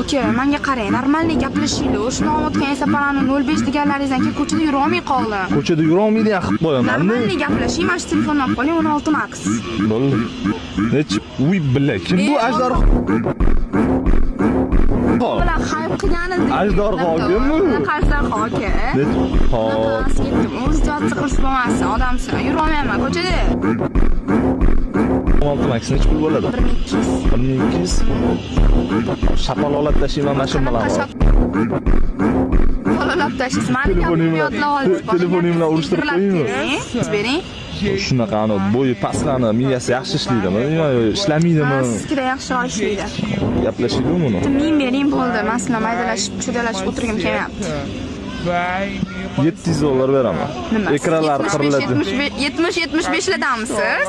Aka, menga qarang, normalniy gaplashinglar. Shuni o'tgan safarani 05 deganlaringizdan keyin ko'chada yura olmay qoldim. Ko'chada yura olmaydigan qilib qo'yaman. Normalniy gaplashing, mana shu telefonni olib qoling, 16 max. Bo'ldi. Nech? Uy, billa. Kim bu ajdar? Bular hayb qilganiz. Ajdorga olganmi? Qarsaq aka. Hop. O'z jotsi qilish bo'lmassin, odamsan. Yura olmayman ko'chada. 16 max nech pul bo'ladi? 1200. 1200. Shapalolab tashiyman mashinalarni. Qololab tashlaysiz. Meni yodlab olasiz. Telefonim bilan urishtirib qo'yingmi? Bering. Shunaqani bo'yi pastlarni miyasi yaxshi ishlaydimi yo ishlamaydimi? Sizga yaxshi ishlaydi. Gaplashingmi buni? Men bering bo'ldi. Men sizlar maydalashib, chudalashib o'tirgim kelmayapti. $700 beraman. Ekranlar qiriladi. 70-75 ladamsiz?